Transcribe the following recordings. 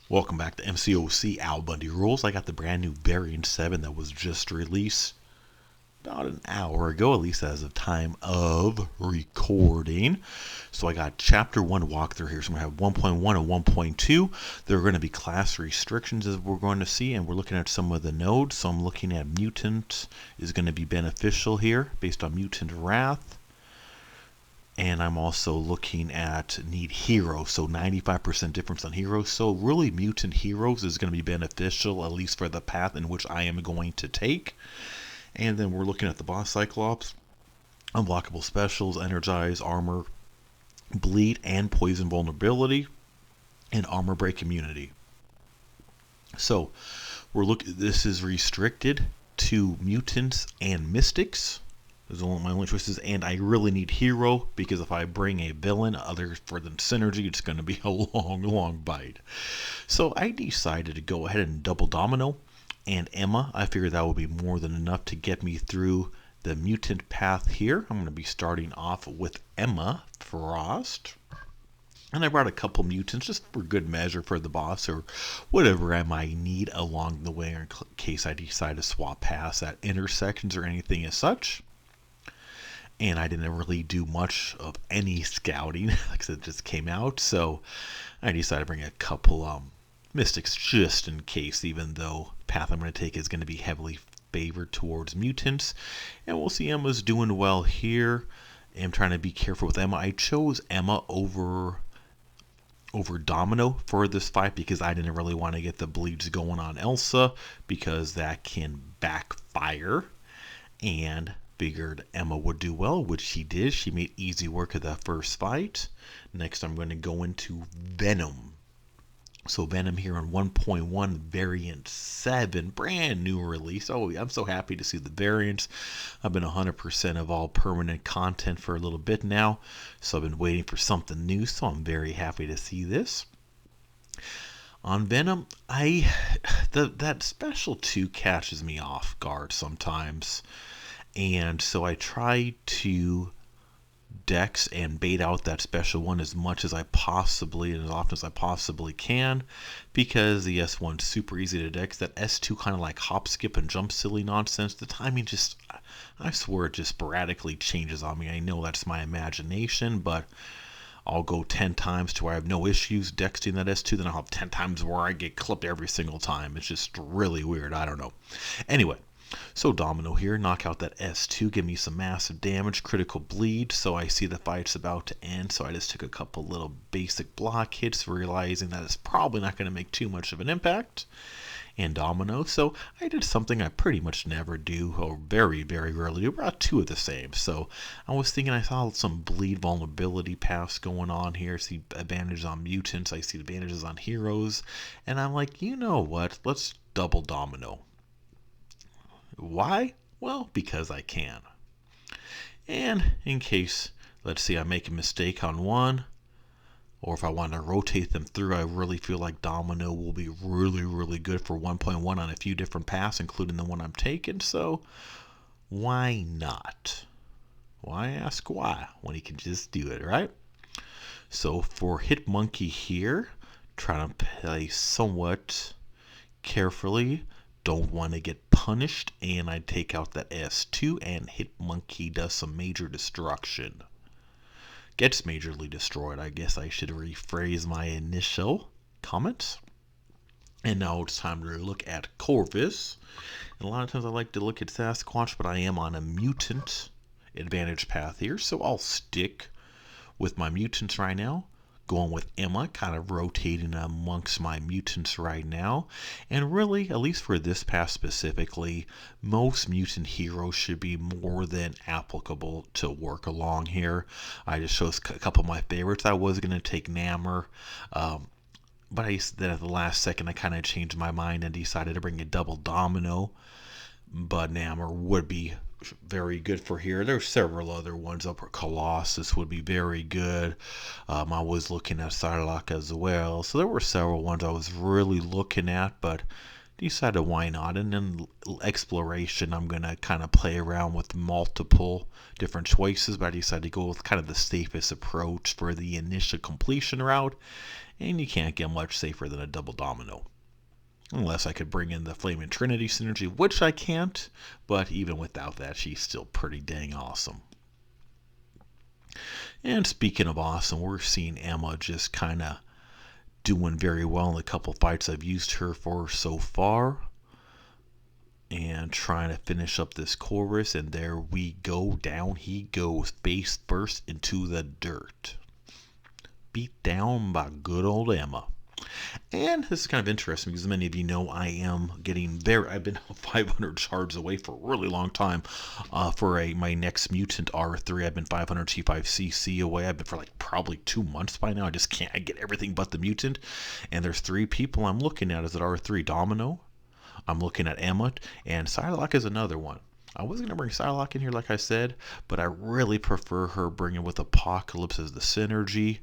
Welcome back to MCOC AlBundyRules. I got the brand new Variant 7 that was just released about an hour ago, at least as of time of recording. So I got Chapter 1 walkthrough here. So I'm going to have 1.1 and 1.2. There are going to be class restrictions as we're going to see, and we're looking at some of the nodes. So I'm looking at Mutant is going to be beneficial here based on Mutant Wrath. And I'm also looking at need hero, so 95% difference on heroes. So really mutant heroes is going to be beneficial, at least for the path in which I am going to take. And then we're looking at the boss Cyclops, unblockable specials, energize, armor, bleed, and poison vulnerability, and armor break immunity. So this is restricted to mutants and mystics. Those are my only choices, and I really need hero because if I bring a villain other for the synergy, it's going to be a long bite. So I decided to go ahead and double Domino and Emma. I figured that would be more than enough to get me through the mutant path here. I'm going to be starting off with Emma Frost. And I brought a couple mutants just for good measure for the boss or whatever I might need along the way in case I decide to swap paths at intersections or anything as such. And I didn't really do much of any scouting because it just came out. So I decided to bring a couple mystics just in case, even though the path I'm going to take is going to be heavily favored towards mutants. And we'll see Emma's doing well here. I'm trying to be careful with Emma. I chose Emma over Domino for this fight because I didn't really want to get the bleeds going on Elsa because that can backfire. And figured Emma would do well, which she did. She made easy work of that first fight. Next, I'm going to go into Venom. So Venom here on 1.1 Variant 7, brand new release. Oh, I'm so happy to see the variants. I've been 100% of all permanent content for a little bit now, so I've been waiting for something new, so I'm very happy to see this. On Venom, that special 2 catches me off guard sometimes. And so I try to dex and bait out that special 1 as much as I possibly and as often as I possibly can because the S1's super easy to dex. That S2 kind of like hop, skip, and jump silly nonsense. The timing just, I swear it just sporadically changes on me. I know that's my imagination, but I'll go 10 times to where I have no issues dexing that S2, then I'll have 10 times where I get clipped every single time. It's just really weird. I don't know. Anyway. So Domino here, knock out that S2, give me some massive damage, critical bleed, so I see the fight's about to end, so I just took a couple little basic block hits, realizing that it's probably not going to make too much of an impact. And Domino, so I did something I pretty much never do, or very rarely do, brought 2 of the same. So I was thinking I saw some bleed vulnerability paths going on here, see advantages on mutants, I see advantages on heroes, and I'm like, you know what, let's double Domino. Why? Well, because I can. And in case, let's see, I make a mistake on one, or if I want to rotate them through, I really feel like Domino will be really good for 1.1 on a few different paths, including the one I'm taking, so why not? Why ask why when you can just do it, right? So for Hit Monkey here, trying to play somewhat carefully. Don't want to get punished, and I take out that S2, and Hit Monkey does some major destruction. Gets majorly destroyed. I guess I should rephrase my initial comments. And now it's time to look at Corvus. And a lot of times I like to look at Sasquatch, but I am on a mutant advantage path here, so I'll stick with my mutants right now. Going with Emma, kind of rotating amongst my mutants right now. And really, at least for this path specifically, most mutant heroes should be more than applicable to work along here. I just chose a couple of my favorites. I was going to take Namor, but then at the last second I kind of changed my mind and decided to bring a double Domino. But Namor would be very good for here. There's several other ones. Upper Colossus would be very good. I was looking at Psylocke as well. So there were several ones I was really looking at, but decided why not. And then exploration, I'm going to kind of play around with multiple different choices, but I decided to go with kind of the safest approach for the initial completion route, and you can't get much safer than a double domino. Unless I could bring in the Flaming Trinity synergy, which I can't, but even without that, she's still pretty dang awesome. And speaking of awesome, we're seeing Emma just kind of doing very well in the couple fights I've used her for so far. And trying to finish up this Corvus, and there we go. Down he goes, face first into the dirt. Beat down by good old Emma. And this is kind of interesting because many of you know I've been 500 shards away for a really long time for my next mutant R3. I've been 500 T5CC away. I've been for like probably 2 months by now. I just can't get everything but the mutant. And there's 3 people I'm looking at as at R3. Domino, I'm looking at Emma, and Psylocke is another one. I was going to bring Psylocke in here like I said, but I really prefer her bringing with Apocalypse as the synergy,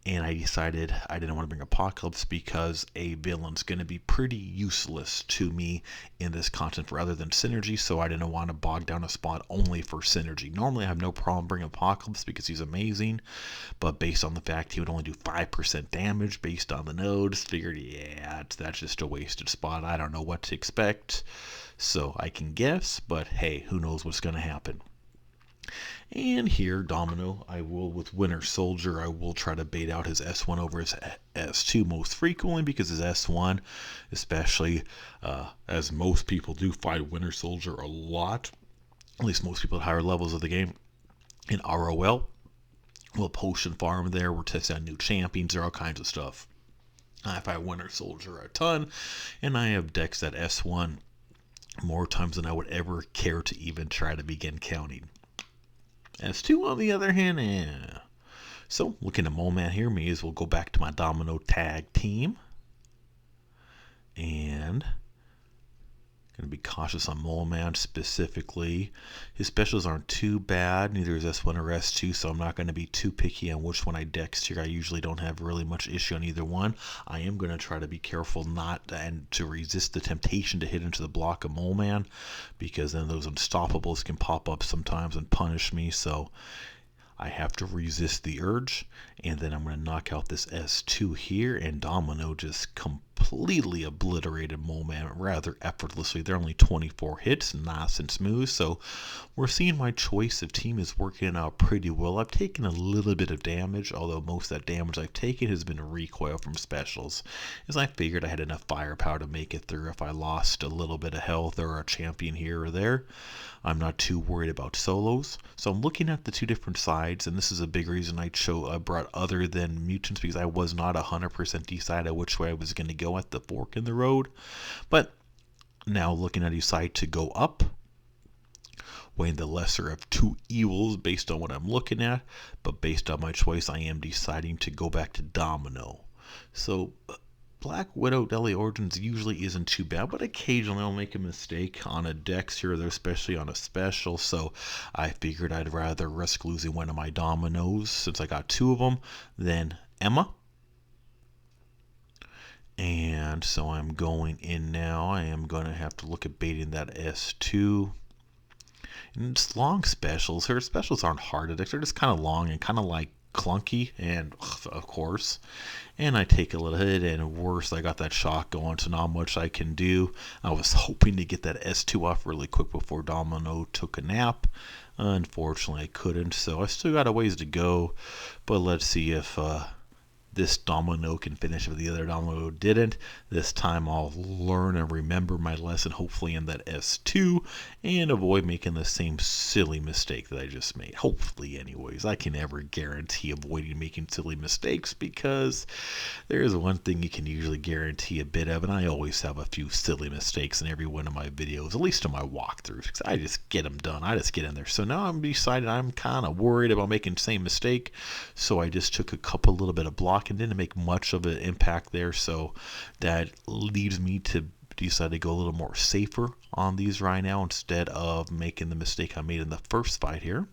and I decided I didn't want to bring Apocalypse because a villain's going to be pretty useless to me in this content rather than synergy, so I didn't want to bog down a spot only for synergy. Normally I have no problem bringing Apocalypse because he's amazing, but based on the fact he would only do 5% damage based on the nodes, figured yeah, that's just a wasted spot. I don't know what to expect. So I can guess, but hey, who knows what's going to happen. And here, Domino, with Winter Soldier, I will try to bait out his S1 over his S2 most frequently because his S1, especially as most people do fight Winter Soldier a lot, at least most people at higher levels of the game, in ROL, we'll potion farm there, we're testing out new champions, there all kinds of stuff. I fight Winter Soldier a ton, and I have decks that S1 more times than I would ever care to even try to begin counting. S2 on the other hand, So looking at Mole Man here, may as well go back to my Domino tag team. And going to be cautious on Mole Man specifically. His specials aren't too bad, neither is S1 or S2, so I'm not going to be too picky on which one I dex here. I usually don't have really much issue on either one. I am going to try to be careful and to resist the temptation to hit into the block of Mole Man, because then those unstoppables can pop up sometimes and punish me, so I have to resist the urge. And then I'm going to knock out this S2 here, and Domino just completely obliterated Mole Man rather effortlessly. They're only 24 hits, nice and smooth. So we're seeing my choice of team is working out pretty well. I've taken a little bit of damage, although most of that damage I've taken has been a recoil from specials, as I figured I had enough firepower to make it through if I lost a little bit of health or a champion here or there. I'm not too worried about solos. So I'm looking at the 2 different sides, and this is a big reason I brought other than mutants, because I was not 100% decided which way I was going to go at the fork in the road. But now looking at each side to go up, weighing the lesser of 2 evils based on what I'm looking at, but based on my choice, I am deciding to go back to Domino. So Black Widow Deadly Origins usually isn't too bad, but occasionally I'll make a mistake on a dex here or there, especially on a special, so I figured I'd rather risk losing one of my Dominoes, since I got 2 of them, than Emma. And so I'm going in now. I am going to have to look at baiting that S2. And it's long specials. Her specials aren't hard to dex, they're just kind of long and kind of like clunky, and of course, and I take a little hit, and worse, I got that shock going, so not much I can do. I was hoping to get that S2 off really quick before Domino took a nap. Unfortunately I couldn't, so I still got a ways to go, but let's see if this Domino can finish if the other Domino didn't. This time I'll learn and remember my lesson, hopefully in that S2, and avoid making the same silly mistake that I just made. Hopefully anyways. I can never guarantee avoiding making silly mistakes, because there is one thing you can usually guarantee a bit of, and I always have a few silly mistakes in every one of my videos, at least in my walkthroughs, because I just get them done. I just get in there. So now I'm decided I'm kind of worried about making the same mistake, so I just took a little bit of block and didn't make much of an impact there, so that leads me to decide to go a little more safer on these right now instead of making the mistake I made in the first fight here.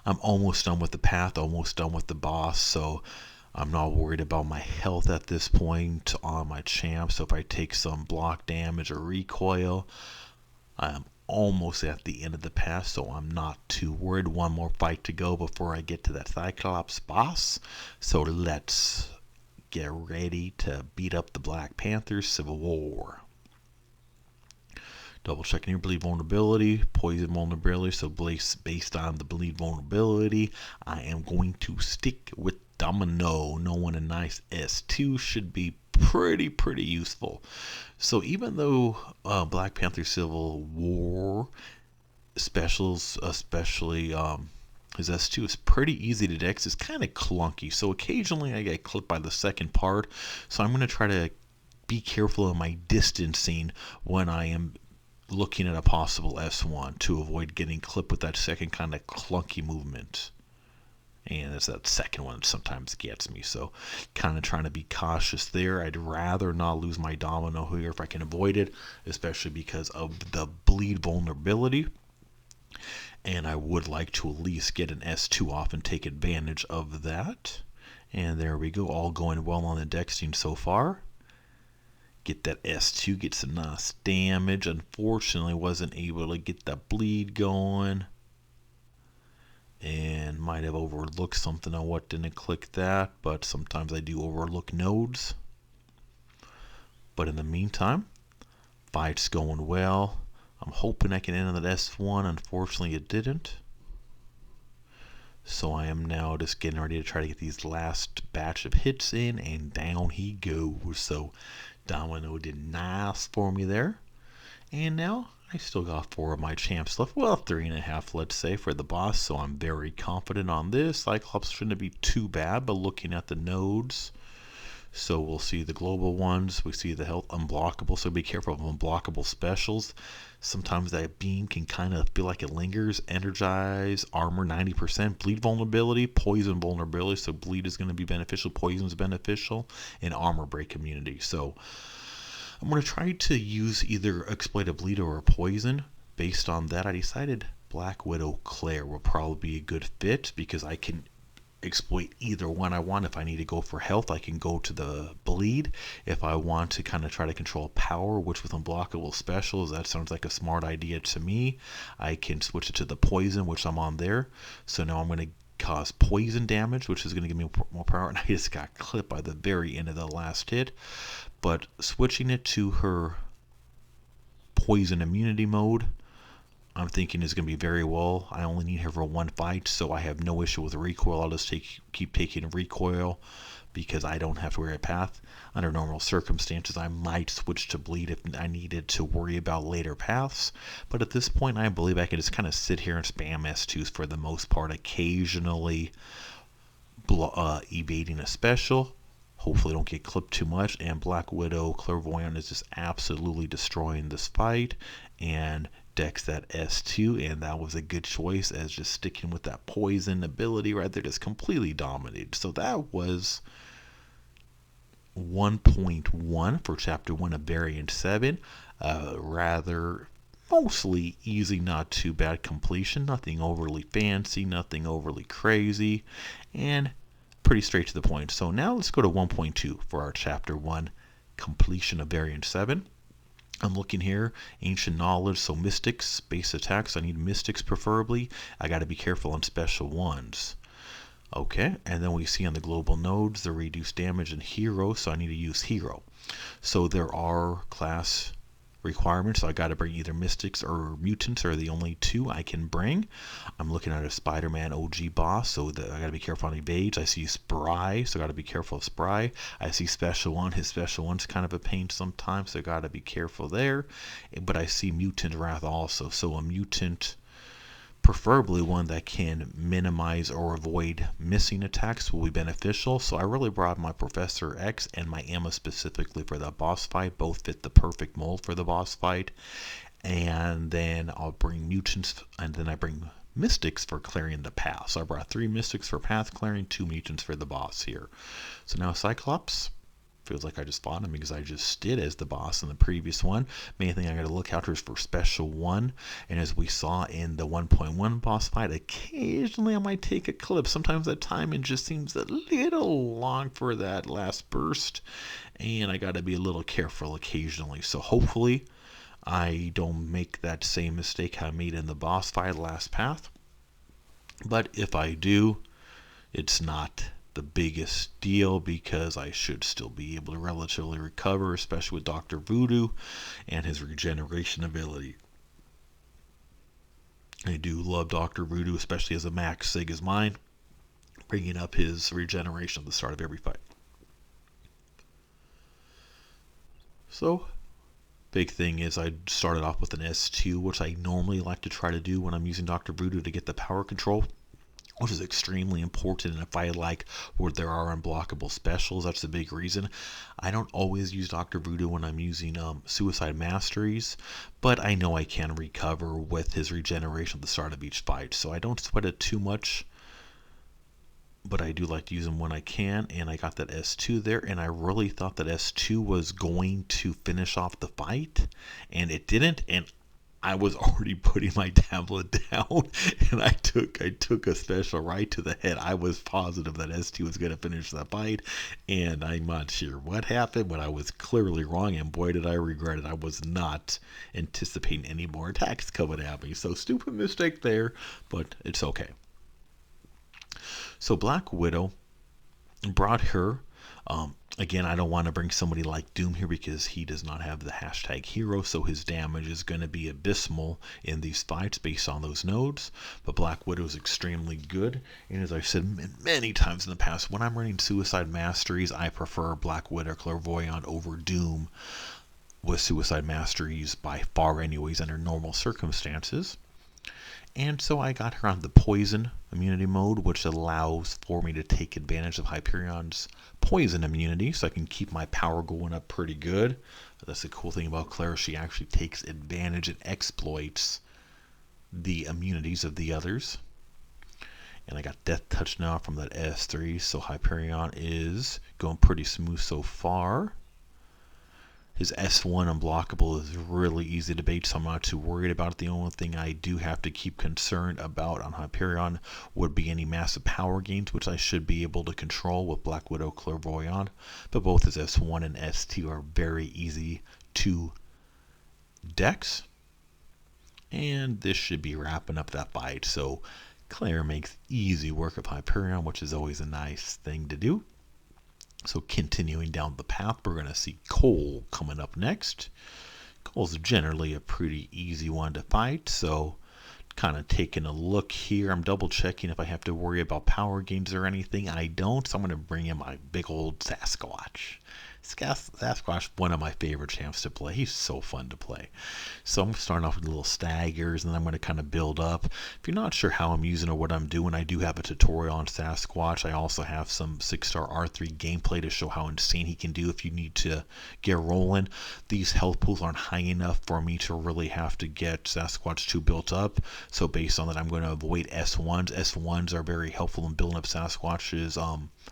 I'm almost done with the path, almost done with the boss, so I'm not worried about my health at this point on my champ, so if I take some block damage or recoil, I'm almost at the end of the path, so I'm not too worried. One more fight to go before I get to that Cyclops boss, so let's get ready to beat up the Black Panthers Civil War. Double checking your bleed vulnerability, poison vulnerability. So based on the bleed vulnerability, I am going to stick with Domino. Knowing a nice S2 should be pretty useful. So even though Black Panther Civil War specials, especially his S2 is pretty easy to dex, it's kind of clunky. So occasionally I get clipped by the second part. So I'm going to try to be careful of my distancing when I am looking at a possible S1 to avoid getting clipped with that second kind of clunky movement. And it's that second one that sometimes gets me. So kind of trying to be cautious there. I'd rather not lose my Domino here if I can avoid it, especially because of the bleed vulnerability. And I would like to at least get an S2 off and take advantage of that. And there we go, all going well on the dexing so far. Get that S2, get some nice damage. Unfortunately, wasn't able to get that bleed going. And might have overlooked something on what didn't click that, but sometimes I do overlook nodes. But in the meantime, fight's going well. I'm hoping I can end on that S1. Unfortunately, it didn't. So I am now just getting ready to try to get these last batch of hits in, and down he goes. So Domino did nice for me there. And now I still got 4 of my champs left. Well, 3.5, let's say, for the boss. So I'm very confident on this. Cyclops shouldn't be too bad, but looking at the nodes. So we'll see the global ones. We see the health unblockable. So be careful of unblockable specials. Sometimes that beam can kind of feel like it lingers. Energize, armor 90%, bleed vulnerability, poison vulnerability. So bleed is going to be beneficial, poison is beneficial, and armor break immunity. So I'm going to try to use either exploit a bleed or a poison. Based on that, I decided Black Widow Claire will probably be a good fit because I can exploit either one I want. If I need to go for health, I can go to the bleed. If I want to kind of try to control power, which with unblockable specials, that sounds like a smart idea to me, I can switch it to the poison, which I'm on there. So now I'm going to cause poison damage, which is going to give me more power, and I just got clipped by the very end of the last hit. But switching it to her poison immunity mode, I'm thinking is going to be very well. I only need her for 1 fight, so I have no issue with recoil. I'll just keep taking recoil because I don't have to worry about path. Under normal circumstances, I might switch to bleed if I needed to worry about later paths. But at this point, I believe I can just kind of sit here and spam S2s for the most part, occasionally evading a special. Hopefully don't get clipped too much. And Black Widow Clairvoyant is just absolutely destroying this fight. And dex that S2, and that was a good choice, as just sticking with that poison ability right there just completely dominated. So that was 1.1 for chapter 1 of variant 7. Rather mostly easy, not too bad completion, nothing overly fancy, nothing overly crazy, and pretty straight to the point. So now let's go to 1.2 for our chapter 1 completion of variant 7. I'm looking here, ancient knowledge, so mystics, base attacks. I need mystics preferably. I got to be careful on special ones. Okay, and then we see on the global nodes the reduced damage and hero, so I need to use hero. So there are class requirements, so I got to bring either mystics or mutants are the only 2 I can bring. I'm looking at a Spider-Man OG boss, so I got to be careful on evades. I see Spry, so I got to be careful of Spry. I see special one, his special one's kind of a pain sometimes, so I got to be careful there. But I see mutant wrath also, so a mutant, preferably one that can minimize or avoid missing attacks, will be beneficial. So I really brought my Professor X and my Emma specifically for that boss fight. Both fit the perfect mold for the boss fight. And then I'll bring mutants, and then I bring mystics for clearing the path. So I brought 3 mystics for path clearing, 2 mutants for the boss here. So now Cyclops, Feels like I just fought him because I just did as the boss in the previous one. Main thing I got to look out for is for special 1. And as we saw in the 1.1 boss fight, occasionally I might take a clip. Sometimes that timing just seems a little long for that last burst. And I got to be a little careful occasionally. So hopefully I don't make that same mistake I made in the boss fight last path. But if I do, it's not the biggest deal because I should still be able to relatively recover, especially with Dr. Voodoo and his regeneration ability. I do love Dr. Voodoo, especially as a max sig as mine, bringing up his regeneration at the start of every fight. So, big thing is I started off with an S2, which I normally like to try to do when I'm using Dr. Voodoo to get the power control, which is extremely important in a fight like where there are unblockable specials. That's the big reason. I don't always use Dr. Voodoo when I'm using Suicide Masteries, but I know I can recover with his regeneration at the start of each fight, so I don't sweat it too much. But I do like to use them when I can, and I got that S2 there, and I really thought that S2 was going to finish off the fight, and it didn't, and I was already putting my tablet down, and I took a special right to the head. I was positive that S2 was going to finish the fight, and I'm not sure what happened, but I was clearly wrong, and boy did I regret it. I was not anticipating any more attacks coming at me, so stupid mistake there, but it's okay. So Black Widow brought her. Again, I don't want to bring somebody like Doom here because he does not have the hashtag hero, so his damage is going to be abysmal in these fights based on those nodes. But Black Widow is extremely good, and as I've said many times in the past, when I'm running Suicide Masteries, I prefer Black Widow Clairvoyant over Doom with Suicide Masteries by far anyways under normal circumstances. And so I got her on the poison immunity mode, which allows for me to take advantage of Hyperion's poison immunity, so I can keep my power going up pretty good. But that's the cool thing about Claire, she actually takes advantage and exploits the immunities of the others. And I got Death Touch now from that S3, so Hyperion is going pretty smooth so far. His S1 unblockable is really easy to bait, so I'm not too worried about it. The only thing I do have to keep concerned about on Hyperion would be any massive power gains, which I should be able to control with Black Widow Clairvoyant. But both his S1 and S2 are very easy to dex. And this should be wrapping up that fight. So Claire makes easy work of Hyperion, which is always a nice thing to do. So continuing down the path, we're going to see Cole coming up next. Cole's generally a pretty easy one to fight, so kind of taking a look here. I'm double checking if I have to worry about power gains or anything. I don't, so I'm going to bring in my big old Sasquatch. Sasquatch, one of my favorite champs to play. He's so fun to play. So I'm starting off with little staggers, and then I'm going to kind of build up. If you're not sure how I'm using or what I'm doing, I do have a tutorial on Sasquatch. I also have some 6-star R3 gameplay to show how insane he can do if you need to get rolling. These health pools aren't high enough for me to really have to get Sasquatch 2 built up. So based on that, I'm going to avoid S1s. S1s are very helpful in building up Sasquatch's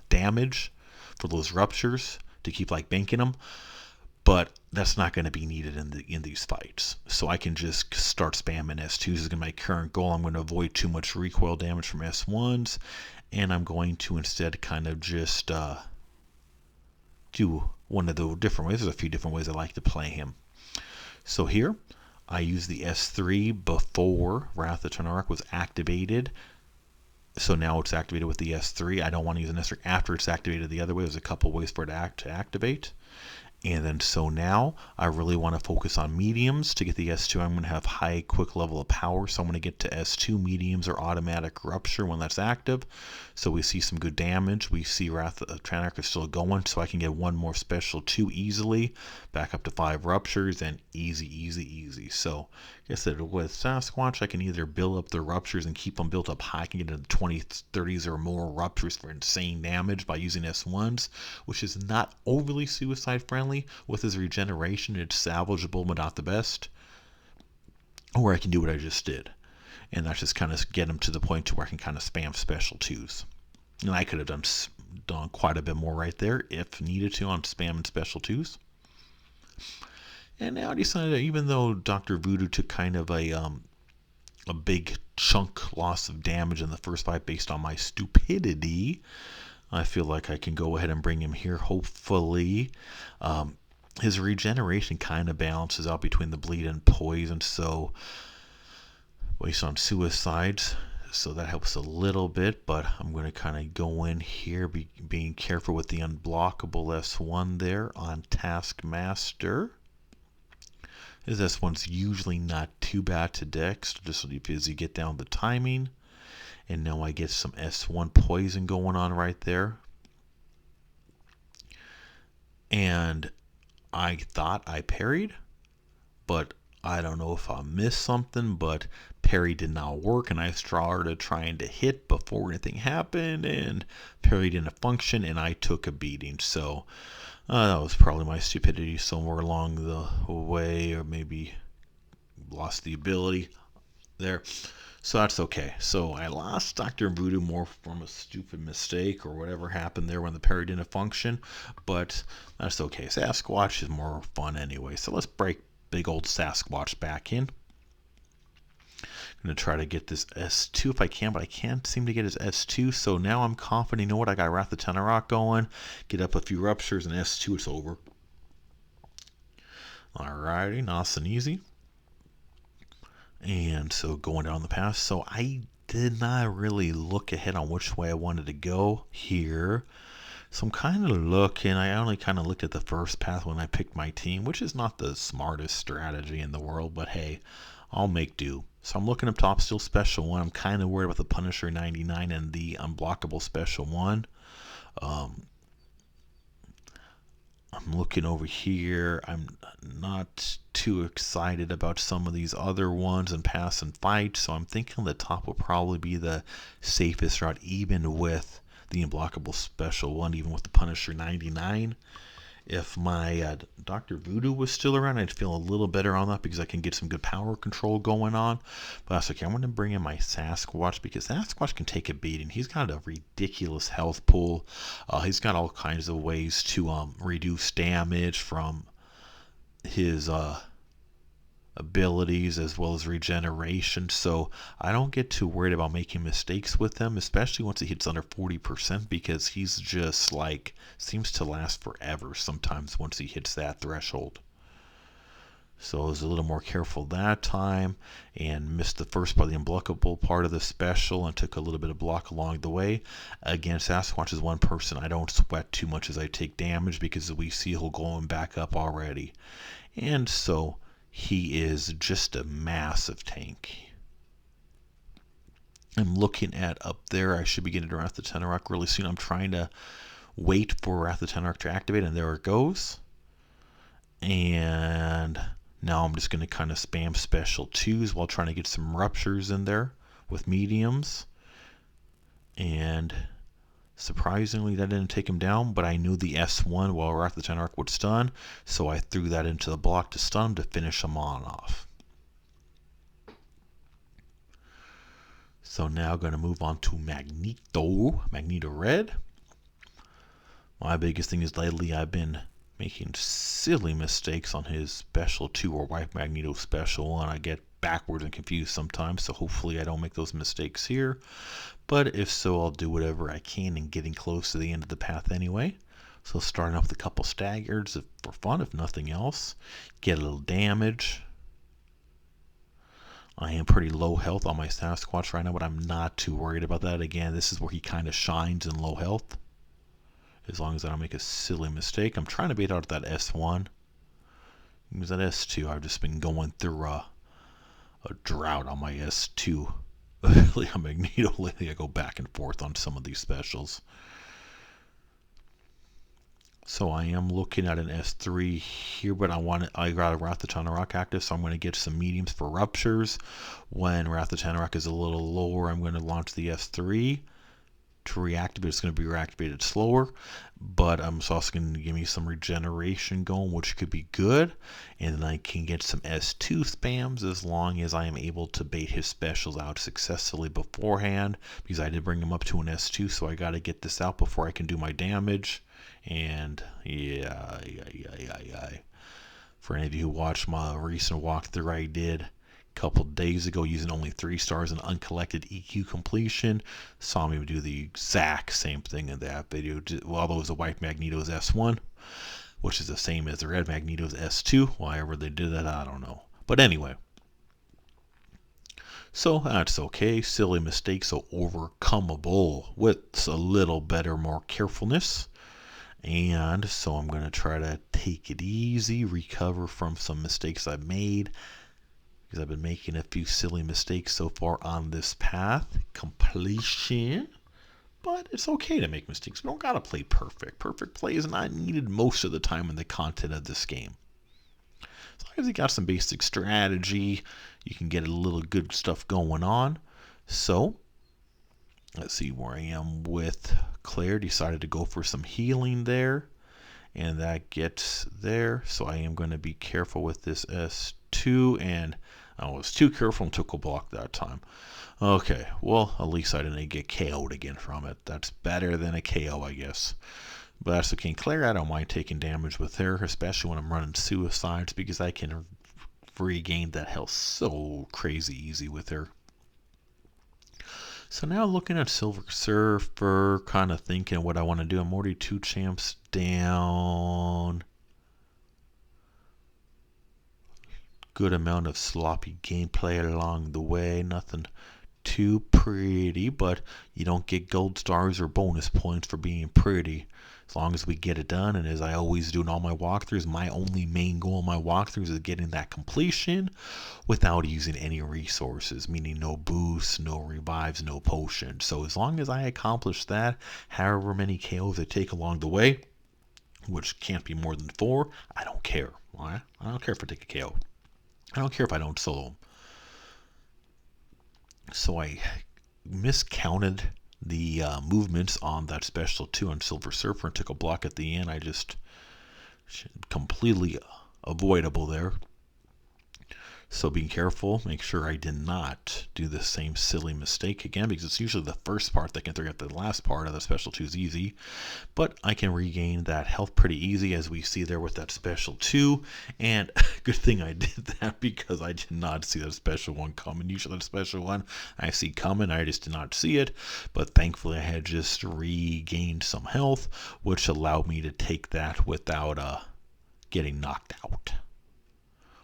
damage for those ruptures, to keep like banking them, but that's not going to be needed in these fights. So I can just start spamming S2s. This is my current goal. I'm going to avoid too much recoil damage from S1s, and I'm going to instead kind of just do one of the different ways. There's a few different ways I like to play him. So here, I use the S3 before Wrath of Ternarok was activated. So now it's activated with the S3. I don't want to use an S3 after it's activated the other way. There's a couple ways for it to activate. And then so now I really want to focus on mediums. To get the S2, I'm going to have high quick level of power. So I'm going to get to S2. Mediums or automatic rupture when that's active. So we see some good damage. We see Wrath of Ternarok is still going. So I can get one more special 2 easily. Back up to 5 ruptures and easy. So like I said, with Sasquatch, I can either build up the ruptures and keep them built up high. I can get into the 20s, 30s or more ruptures for insane damage by using S1s, which is not overly suicide friendly. With his regeneration, it's salvageable but not the best. Or I can do what I just did, and that's just kind of get him to the point to where I can kind of spam special 2s. And I could have done done quite a bit more right there if needed to on spam and special 2s. And now I decided that even though Dr. Voodoo took kind of a big chunk loss of damage in the first fight based on my stupidity, I feel like I can go ahead and bring him here. Hopefully, his regeneration kind of balances out between the bleed and poison, so based on suicides, so that helps a little bit. But I'm going to kind of go in here, being careful with the unblockable S1 there on Taskmaster. His S1's usually not too bad to Dex, just as you get down the timing. And now I get some S1 poison going on right there. And I thought I parried, but I don't know if I missed something, but parry did not work, and I started trying to hit before anything happened, and parry didn't function, and I took a beating. So that was probably my stupidity somewhere along the way, or maybe lost the ability there. So that's okay. So I lost Dr. Voodoo more from a stupid mistake or whatever happened there when the parry didn't function, but that's okay. Sasquatch is more fun anyway. So let's break big old Sasquatch back in. I'm going to try to get this S2 if I can, but I can't seem to get his S2, so now I'm confident. You know what? I got Wrath of Tenarok going. Get up a few ruptures, and S2, it's over. Alrighty, nice and easy. And so going down the path. So I did not really look ahead on which way I wanted to go here. So I'm kind of looking. I only kind of looked at the first path when I picked my team, which is not the smartest strategy in the world, but hey, I'll make do. So I'm looking up top, still special 1. I'm kind of worried about the Punisher 99 and the unblockable special 1. I'm looking over here. I'm not too excited about some of these other ones and pass and fight, so I'm thinking the top will probably be the safest route, even with the unblockable special 1, even with the Punisher 99. If my Dr. Voodoo was still around, I'd feel a little better on that because I can get some good power control going on. But that's okay. I'm going to bring in my Sasquatch because Sasquatch can take a beating. He's got a ridiculous health pool. He's got all kinds of ways to reduce damage from his abilities as well as regeneration, so I don't get too worried about making mistakes with him, especially once he hits under 40%, because he's just like seems to last forever sometimes once he hits that threshold. So I was a little more careful that time and missed the first part of the unblockable part of the special and took a little bit of block along the way. Again, Sasquatch is one person I don't sweat too much as I take damage because we see he'll going back up already, and so he is just a massive tank. I'm looking at up there. I should be getting to Wrath of Tenarok really soon. I'm trying to wait for Wrath of Tenarok to activate, and there it goes. And now I'm just going to kind of spam special 2s while trying to get some ruptures in there with mediums. And surprisingly, that didn't take him down, but I knew the S1 while Wrath of Tenarok would stun, so I threw that into the block to stun him to finish him on off. So now going to move on to Magneto Red. My biggest thing is lately I've been making silly mistakes on his special 2 or wipe Magneto special 1. I get backwards and confused sometimes, so hopefully I don't make those mistakes here. But if so, I'll do whatever I can and getting close to the end of the path anyway. So starting off with a couple staggers for fun, if nothing else. Get a little damage. I am pretty low health on my Sasquatch right now, but I'm not too worried about that. Again, this is where he kind of shines in low health. As long as I don't make a silly mistake. I'm trying to bait out that S1. Because that S2, I've just been going through a drought on my S2. Really, on Magneto lately, I go back and forth on some of these specials. So I am looking at an S3 here, but I got a Wrath of Tenarok active, so I'm going to get some mediums for ruptures. When Wrath of Tenarok is a little lower, I'm going to launch the S3. to reactivate. It's going to be reactivated slower, but it's also going to give me some regeneration going, which could be good. And then I can get some S2 spams as long as I am able to bait his specials out successfully beforehand, because I did bring him up to an S2, so I got to get this out before I can do my damage. And yeah. For any of you who watched my recent walkthrough I did couple days ago using only 3 stars and uncollected EQ completion, saw me do the exact same thing in that video. Although it was a white Magneto's S1, which is the same as the red Magneto's S2. Why they did that, I don't know. But anyway, so that's okay. Silly mistakes, so overcomeable with a little better, more carefulness. And so I'm going to try to take it easy, recover from some mistakes I've made, because I've been making a few silly mistakes so far on this path. Completion. But it's okay to make mistakes. We don't gotta play perfect. Perfect play is not needed most of the time in the content of this game. As long as you got some basic strategy, you can get a little good stuff going on. So, let's see where I am with Claire. Decided to go for some healing there. And that gets there. So I am going to be careful with this S2, and I was too careful and took a block that time. Okay, well, at least I didn't get KO'd again from it. That's better than a KO, I guess. But that's okay. Claire, I don't mind taking damage with her, especially when I'm running suicides, because I can regain that health so crazy easy with her. So now looking at Silver Surfer, kind of thinking what I want to do. I'm already 2 champs down. Good amount of sloppy gameplay along the way. Nothing too pretty, but you don't get gold stars or bonus points for being pretty. As long as we get it done, and as I always do in all my walkthroughs, my only main goal in my walkthroughs is getting that completion without using any resources, meaning no boosts, no revives, no potions. So as long as I accomplish that, however many KOs I take along the way, which can't be more than 4, I don't care. I don't care if I take a KO. I don't care if I don't solo them. So I miscounted the movements on that special 2 on Silver Surfer and took a block at the end. I just completely avoidable there. So being careful, make sure I did not do the same silly mistake again, because it's usually the first part that can forget the last part of the special 2 is easy. But I can regain that health pretty easy, as we see there with that special 2. And good thing I did that, because I did not see that special 1 coming. Usually that special 1 I see coming, I just did not see it. But thankfully I had just regained some health, which allowed me to take that without getting knocked out,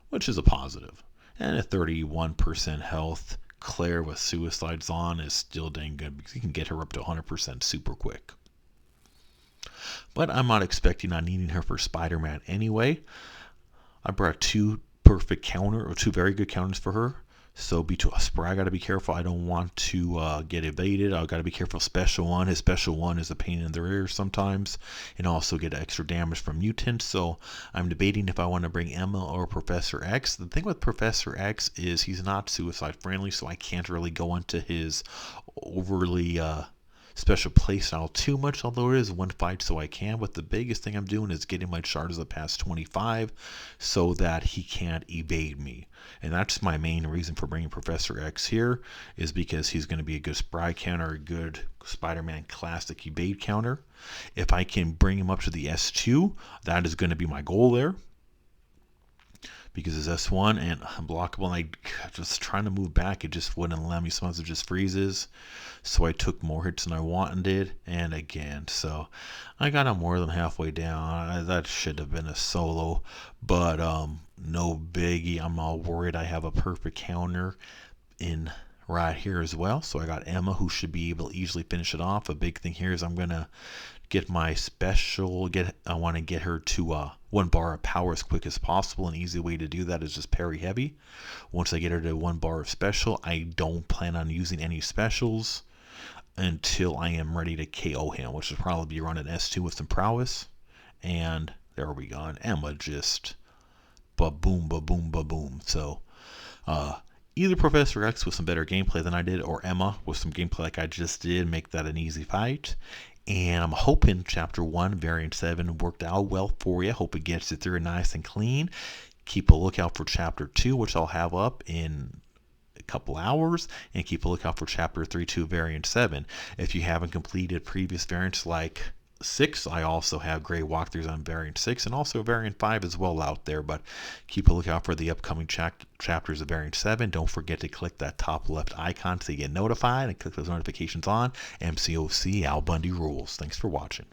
which is a positive. And a 31% health Claire with suicides on is still dang good, because you can get her up to 100% super quick. But I'm not expecting on needing her for Spider-Man anyway. I brought 2 perfect counter, or 2 very good counters for her. So I got to be careful. I don't want to get evaded. I got to be careful. Special 1. His special 1 is a pain in the rear sometimes, and also get extra damage from mutants. So I'm debating if I want to bring Emma or Professor X. The thing with Professor X is he's not suicide friendly, so I can't really go into his overly special playstyle too much, although it is 1 fight, so I can. But the biggest thing I'm doing is getting my charges up past 25 so that he can't evade me. And that's my main reason for bringing Professor X here, is because he's going to be a good spry counter, a good Spider-Man classic evade counter. If I can bring him up to the S2, that is going to be my goal there, because his S1 and unblockable, and I just trying to move back, it just wouldn't allow me. Sometimes it just freezes, so I took more hits than I wanted, and again, so I got him more than halfway down. That should have been a solo, but no biggie. I'm all worried. I have a perfect counter in right here as well, so I got Emma, who should be able to easily finish it off. A big thing here is I'm gonna get my special. I want to get her to 1 bar of power as quick as possible. An easy way to do that is just parry heavy. Once I get her to 1 bar of special, I don't plan on using any specials until I am ready to KO him, which will probably be around an S2 with some prowess. And there we go. And Emma just ba-boom, ba-boom, ba-boom. So either Professor X with some better gameplay than I did, or Emma with some gameplay like I just did, make that an easy fight. And I'm hoping Chapter 1, Variant 7 worked out well for you. Hope it gets you through nice and clean. Keep a lookout for Chapter 2, which I'll have up in a couple hours, and keep a lookout for Chapter 3-2 Variant 7. If you haven't completed previous variants like 6, I also have great walkthroughs on Variant 6 and also Variant 5 as well out there, but keep a lookout for the upcoming chapters of Variant 7. Don't forget to click that top left icon so you get notified, and click those notifications on. MCOC AlBundyRules. Thanks for watching.